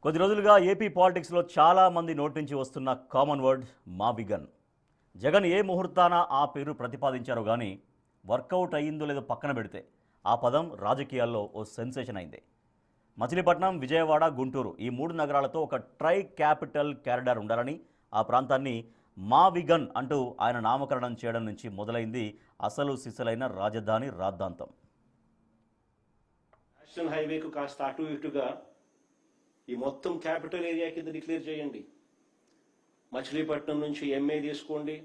కొద్ది రోజులుగా ఏపీ పాలిటిక్స్లో చాలా మంది నోటి నుంచి వస్తున్న కామన్ వర్డ్ మావిగన్. జగన్ ఏ ముహూర్తాన ఆ పేరు ప్రతిపాదించారో కానీ వర్కౌట్ అయ్యిందో లేదో పక్కన పెడితే ఆ పదం రాజకీయాల్లో ఓ సెన్సేషన్ అయింది. మచిలీపట్నం, విజయవాడ, గుంటూరు ఈ 3 నగరాలతో ఒక ట్రై క్యాపిటల్ కారిడార్ ఉండాలని, ఆ ప్రాంతాన్ని మావిగన్ అంటూ ఆయన నామకరణం చేయడం నుంచి మొదలైంది అసలు సిసలైన రాజధాని రాద్ధాంతం. నేషనల్ హైవేకు కాస్త అటు ఇటుగా ఈ మొత్తం క్యాపిటల్ ఏరియా కింద డిక్లేర్ చేయండి. మచిలీపట్నం నుంచి ఎంఏ తీసుకోండి,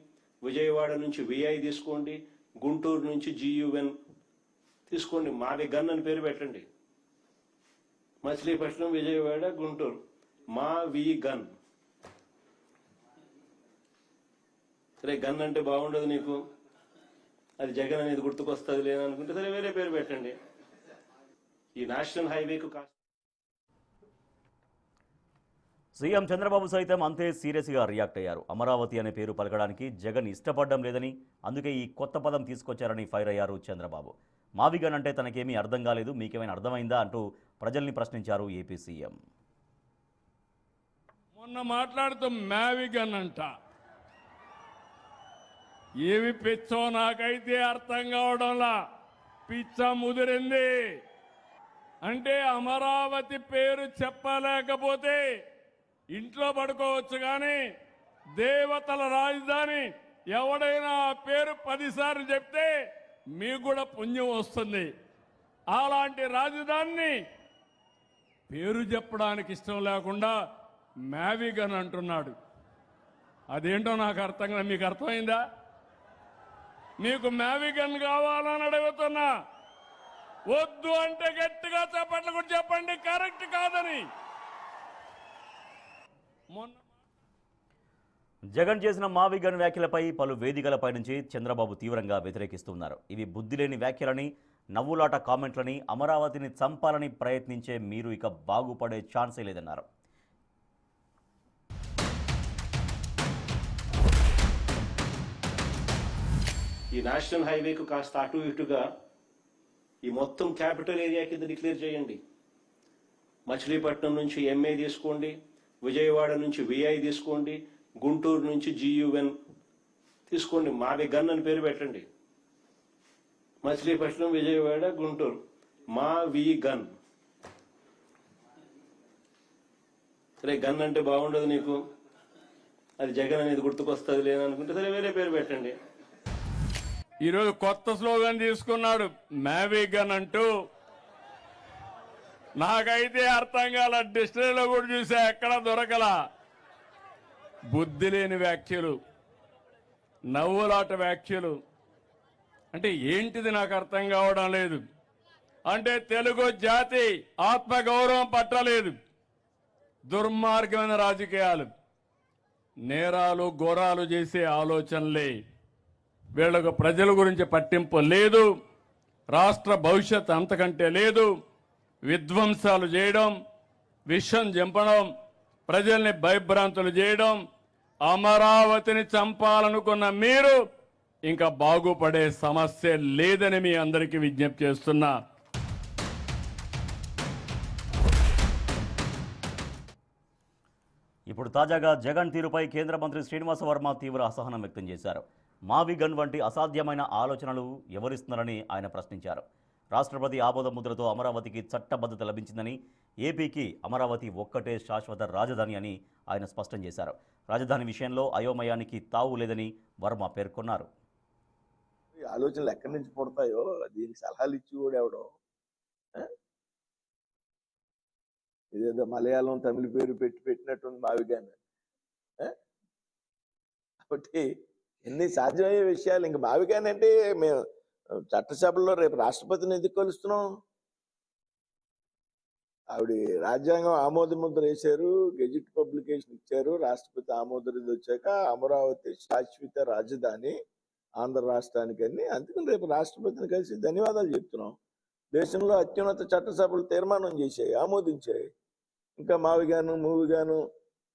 విజయవాడ నుంచి విఐ తీసుకోండి, గుంటూరు నుంచి జియుఎన్ తీసుకోండి, మావిగన్ అని పేరు పెట్టండి. మచిలీపట్నం, విజయవాడ, గుంటూరు, మావిగన్. సరే, గన్ అంటే బాగుండదు నీకు, అది జగన్ అనేది గుర్తుకొస్తుంది లేదనుకుంటే సరే వేరే పేరు పెట్టండి. ఈ నేషనల్ హైవేకు కాస్త సీఎం చంద్రబాబు సైతం అంతే సీరియస్గా రియాక్ట్ అయ్యారు. అమరావతి అనే పేరు పలకడానికి జగన్ ఇష్టపడడం లేదని, అందుకే ఈ కొత్త పదం తీసుకొచ్చారని ఫైర్ అయ్యారు చంద్రబాబు. మావిగన్ అంటే తనకేమీ అర్థం కాలేదు, మీకేమైనా అర్థమైందా అంటూ ప్రజల్ని ప్రశ్నించారు ఏపీ సీఎం. మొన్న మాట్లాడుతూ మావిగన్ అంట, ఏమి పిచ్చో నాకైతే అర్థం కావడంలా. పిచ్చ ముదిరింది అంటే అమరావతి పేరు చెప్పలేకపోతే ఇంట్లో పడుకోవచ్చు, కానీ దేవతల రాజధాని ఎవడైనా ఆ పేరు 10 సార్లు చెప్తే మీకు కూడా పుణ్యం వస్తుంది. అలాంటి రాజధానిని పేరు చెప్పడానికి ఇష్టం లేకుండా మావిగన్ అంటున్నాడు. అదేంటో నాకు అర్థం కాదు. మీకు అర్థమైందా? మీకు మావిగన్ కావాలని అడుగుతున్నా. వద్దు అంటే గట్టిగా చెప్పట్లు కూడా చెప్పండి, కరెక్ట్ కాదని. జగన్ చేసిన మావిగన్ వ్యాఖ్యలపై పలు వేదికలపై నుంచి చంద్రబాబు తీవ్రంగా వ్యతిరేకిస్తున్నారు. ఇవి బుద్ధిలేని వ్యాఖ్యలని, నవ్వులాట కామెంట్లని, అమరావతిని చంపాలని ప్రయత్నించే మీరు ఇక బాగుపడే ఛాన్సే లేదన్నారు. ఈ నేషనల్ హైవేకు కాస్త అటు ఇటుగా ఈ మొత్తం క్యాపిటల్ ఏరియా కింద డిక్లేర్ చేయండి. మచిలీపట్నం నుంచి ఎంఏ తీసుకోండి, విజయవాడ నుంచి విఐ తీసుకోండి, గుంటూరు నుంచి జియుఎన్ తీసుకోండి, మావిగన్ అని పేరు పెట్టండి. మచిలీపట్నం, విజయవాడ, గుంటూరు, మావిగన్. సరే, గన్ అంటే బాగుండదు నీకు, అది జగన్ అనేది గుర్తుకొస్తుంది లేదనుకుంటే సరే వేరే పేరు పెట్టండి. ఈరోజు కొత్త స్లోగన్ తీసుకున్నాడు, మావిగన్ అంటూ. నాకైతే అర్థం కాల, డిక్షనరీలో కూడా చూసా, ఎక్కడ దొరకలా. బుద్ధి లేని వ్యాఖ్యలు, నవ్వులాట వ్యాఖ్యలు అంటే ఏంటిది నాకు అర్థం కావడం లేదు. అంటే తెలుగు జాతి ఆత్మగౌరవం పట్టలేదు. దుర్మార్గమైన రాజకీయాలు, నేరాలు ఘోరాలు చేసే ఆలోచనలే. వీళ్లకు ప్రజల గురించి పట్టింపు లేదు, రాష్ట్ర భవిష్యత్ అంతకంటే లేదు. విధ్వంసాలు చేయడం, విషం చంపడం, ప్రజల్ని భయభ్రాంతులు చేయడం, అమరావతిని చంపాలనుకున్న మీరు ఇంకా బాగుపడే సమస్య లేదని మీ అందరికీ విజ్ఞప్తి చేస్తున్నా. ఇప్పుడు తాజాగా జగన్ తీరుపై కేంద్ర మంత్రి శ్రీనివాస వర్మ తీవ్ర అసహనం వ్యక్తం చేశారు. మావిగన్ వంటి అసాధ్యమైన ఆలోచనలు ఎవరిస్తున్నారని ఆయన ప్రశ్నించారు. రాష్ట్రపతి ఆమోద ముద్రతో అమరావతికి చట్టబద్ధత లభించిందని, ఏపీకి అమరావతి ఒక్కటే శాశ్వత రాజధాని అని ఆయన స్పష్టం చేశారు. రాజధాని విషయంలో అయోమయానికి తావు లేదని వర్మ పేర్కొన్నారు. ఆలోచనలు ఎక్కడి నుంచి పుడతాయో దీనికి సలహాలు ఇచ్చి కూడా ఎవడో, ఇదేదో మలయాళం తమిళ పేరు పెట్టినట్టుంది మావిగన్. కాబట్టి ఎన్ని సాధ్యమయ్యే విషయాలు. ఇంకా మావిగన్ అంటే మేము చట్టసభలో రేపు రాష్ట్రపతిని ఎందుకు కలుస్తున్నాం? ఆవిడ రాజ్యాంగం ఆమోద ముద్ర వేశారు, గెజిట్ పబ్లికేషన్ ఇచ్చారు, రాష్ట్రపతి ఆమోద వచ్చాక అమరావతి శాశ్వత రాజధాని ఆంధ్ర రాష్ట్రానికి అని. అందుకని రేపు రాష్ట్రపతిని కలిసి ధన్యవాదాలు చెప్తున్నాం. దేశంలో అత్యున్నత చట్టసభలు తీర్మానం చేశాయి, ఆమోదించాయి. ఇంకా మావిగాను మూవిగాను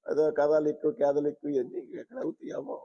అదో కథలు ఎక్కువ కేదలు ఎక్కువ ఇవన్నీ ఎక్కడ అవుతాయి? అవ్వవు.